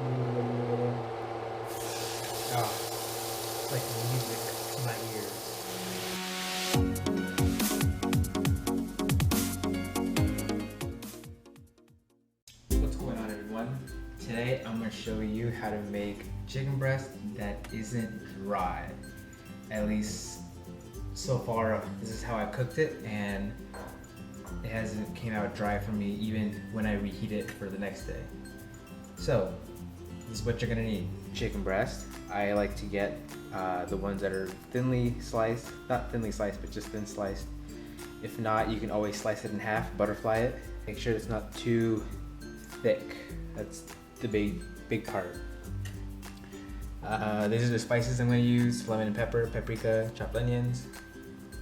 Oh, it's like music to my ears. What's going on, everyone? Today I'm going to show you how to make chicken breast that isn't dry. At least so far, this is how I cooked it, and it hasn't came out dry for me even when I reheat it for the next day. So, this is what you're gonna need. Chicken breast. I like to get the ones that are thinly sliced, not thinly sliced, but just thin sliced. If not, you can always slice it in half, butterfly it. Make sure it's not too thick. That's the big part. These are the spices I'm going to use: lemon and pepper, paprika, chopped onions.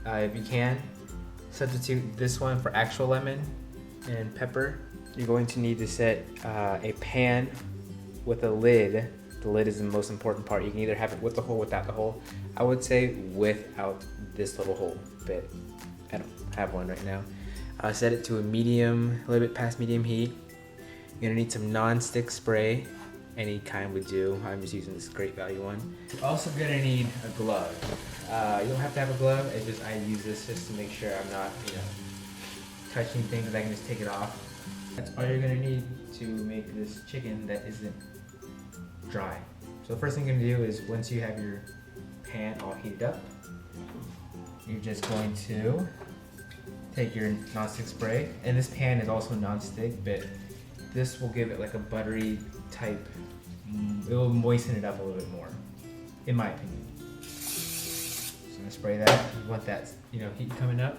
If you can, substitute this one for actual lemon and pepper. You're going to need to set a pan with a lid. The lid is the most important part. You can either have it with the hole or without the hole. I would say without this little hole, but I don't have one right now. Set it to a medium, a little bit past medium heat. You're gonna need some non-stick spray. Any kind would do. I'm just using this Great Value one. You're also gonna need a glove. You don't have to have a glove. I use this just to make sure I'm not, touching things, and I can just take it off. That's all you're gonna need to make this chicken that isn't dry. So the first thing you're gonna do is, once you have your pan all heated up, you're just going to take your non-stick spray, and this pan is also non-stick, but this will give it like a buttery type. It will moisten it up a little bit more, in my opinion. So I'm gonna spray that. You want that, heat coming up,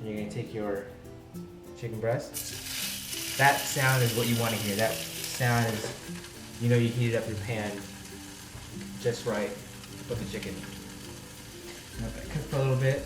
and you're gonna take your chicken breast. That sound is what you want to hear. That sound is, you heated up your pan just right to put the chicken. Let that cook for a little bit.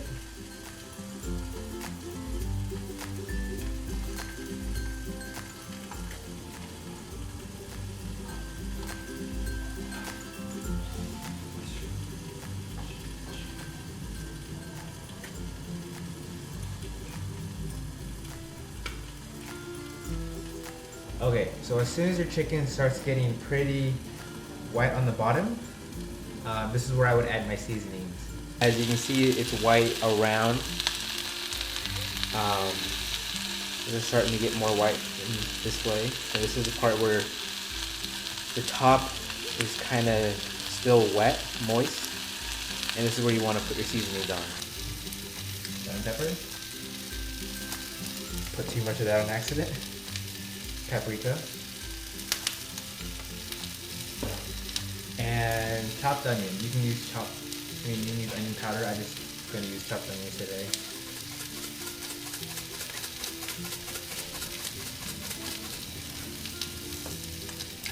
Okay, so as soon as your chicken starts getting pretty white on the bottom, this is where I would add my seasonings. As you can see, it's white around. It's starting to get more white in this way. So this is the part where the top is kind of still wet, moist, and this is where you want to put your seasonings on. Salt and pepper. Put too much of that on accident. Paprika, and chopped onion. You can use you can use onion powder. I'm just going to use chopped onions today.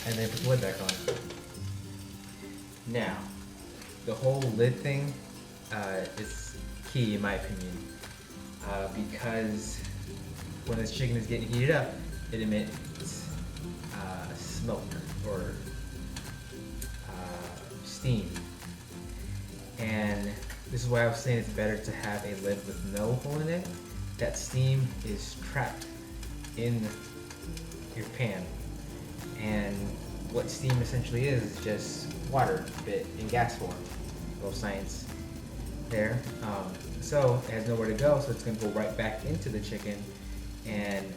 And then put the lid back on. Now, the whole lid thing is key in my opinion, because when this chicken is getting heated up, it emits smoke or steam, and this is why I was saying it's better to have a lid with no hole in it. That steam is trapped in your pan, and what steam essentially is just water, but in gas form. A little science there. So it has nowhere to go, so it's going to go right back into the chicken, and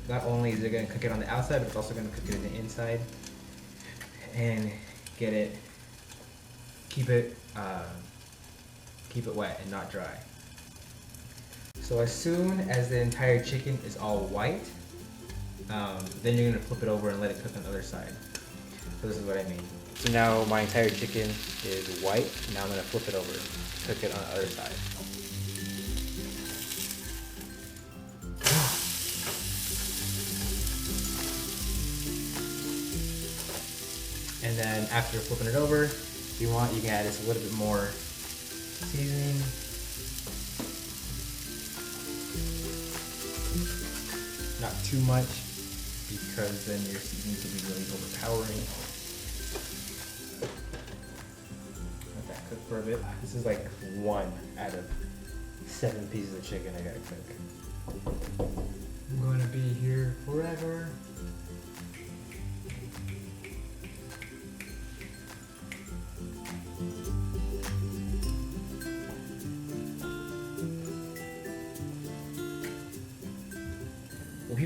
not only is it going to cook it on the outside, but it's also going to cook it in the inside and keep it wet and not dry. So as soon as the entire chicken is all white, then you're going to flip it over and let it cook on the other side. So this is what I mean. So now my entire chicken is white. Now I'm going to flip it over, cook it on the other side. And then after flipping it over, if you want, you can add just a little bit more seasoning. Not too much, because then your seasonings will be really overpowering. Let that cook for a bit. This is like 1 out of 7 pieces of chicken I gotta cook. I'm gonna be here forever.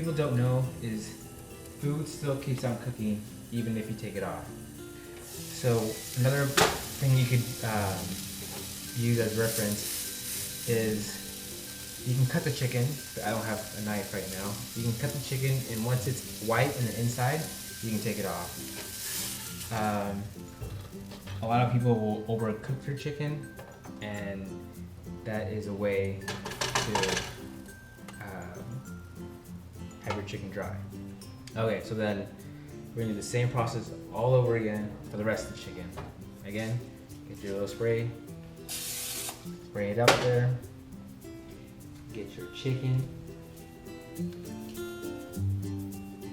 people don't know is food still keeps on cooking even if you take it off. So another thing you could use as reference is you can cut the chicken. I don't have a knife right now. You can cut the chicken, and once it's white in the inside, you can take it off. A lot of people will overcook their chicken, and that is a way to have your chicken dry. Okay, so then we're gonna do the same process all over again for the rest of the chicken. Again, get your little spray, spray it up there. Get your chicken. You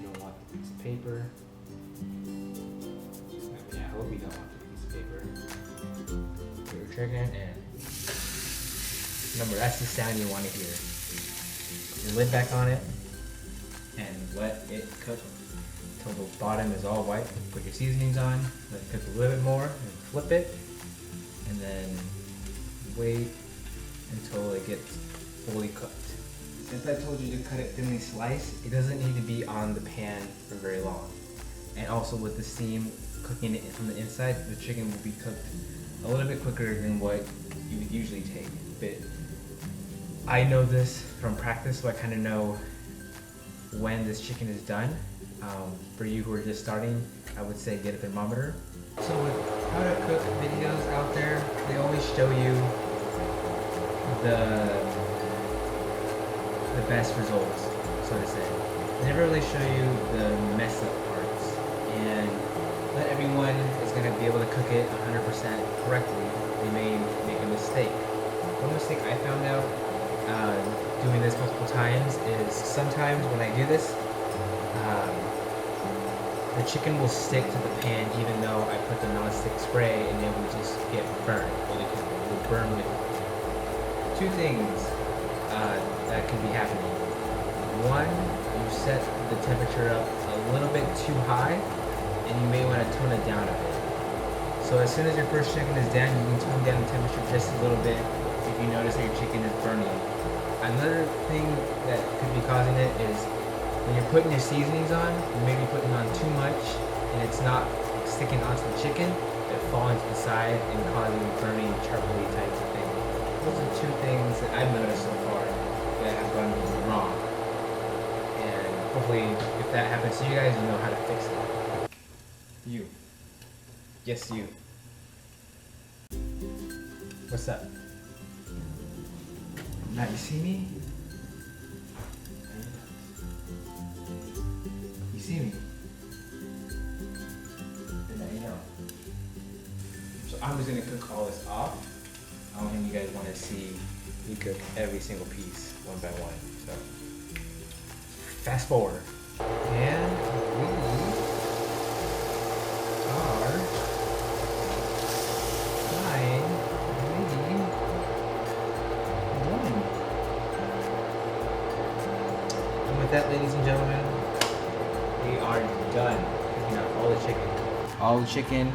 don't want the piece of paper. I hope you don't want the piece of paper. Get your chicken, and remember, that's the sound you want to hear. Put your lid back on it and let it cook until the bottom is all white. Put your seasonings on, let it cook a little bit more, and flip it, and then wait until it gets fully cooked. Since I told you to cut it thinly sliced, it doesn't need to be on the pan for very long. And also with the steam cooking it from the inside, the chicken will be cooked a little bit quicker than what you would usually take. But I know this from practice, so I kind of know when this chicken is done. For you who are just starting, I would say get a thermometer. So with how to cook videos out there, they always show you the best results, so to say. They never really show you the mess up parts, and not everyone is going to be able to cook it 100% correctly. They may make a mistake. One mistake I found out doing this multiple times is sometimes when I do this, the chicken will stick to the pan even though I put the non-stick spray, and it will just get burned, or it will burn with it. Two things that could be happening. One, you set the temperature up a little bit too high, and you may want to tone it down a bit. So as soon as your first chicken is done, you can tone down the temperature just a little bit if you notice that your chicken is burning. Another thing that could be causing it is when you're putting your seasonings on, you may be putting on too much, and it's not sticking onto the chicken, it falls to the side and causing burning, charbly types of things. Those are two things that I've noticed so far that have gone wrong. And hopefully, if that happens to you guys, you know how to fix it. You. Yes, you. What's up? Now you see me? You see me? And now you know. So I'm just gonna cook all this off. I don't think you guys want to see me cook every single piece one by one. So fast forward, and we are frying maybe one. And with that, ladies and gentlemen, we are done cooking up all the chicken. All the chicken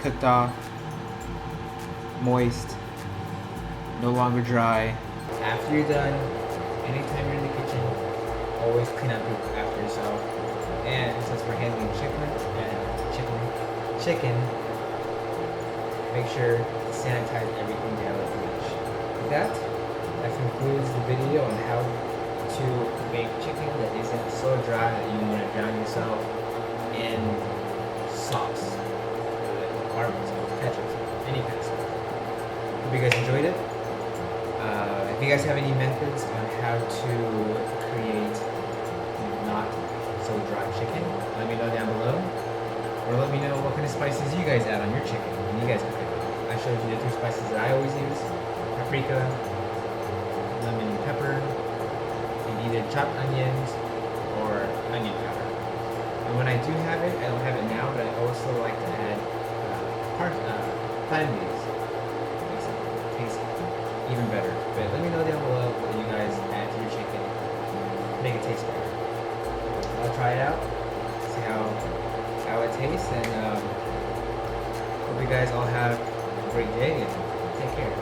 cooked off, moist, no longer dry. After you're done, anytime you're in the kitchen, always clean up after yourself. And since we're handling chicken, make sure to sanitize everything down with bleach. With that concludes the video on how to make chicken that isn't so dry that you want to drown yourself in sauce, barbecue, ketchup, any kind of sauce. Hope you guys enjoyed it. If you guys have any methods on how to create not so dry chicken, let me know down below. Or let me know what kind of spices you guys add on your chicken when you guys cook it. I showed you the 3 spices that I always use: paprika, lemon and pepper, and either chopped onions or onion powder. And when I do have it, I don't have it now, but I also like to add thyme leaves. Makes it taste even better. But let me know down below what you guys add to your chicken to make it taste better. I'll try it out, see how it tastes, and hope you guys all have a great day, and take care.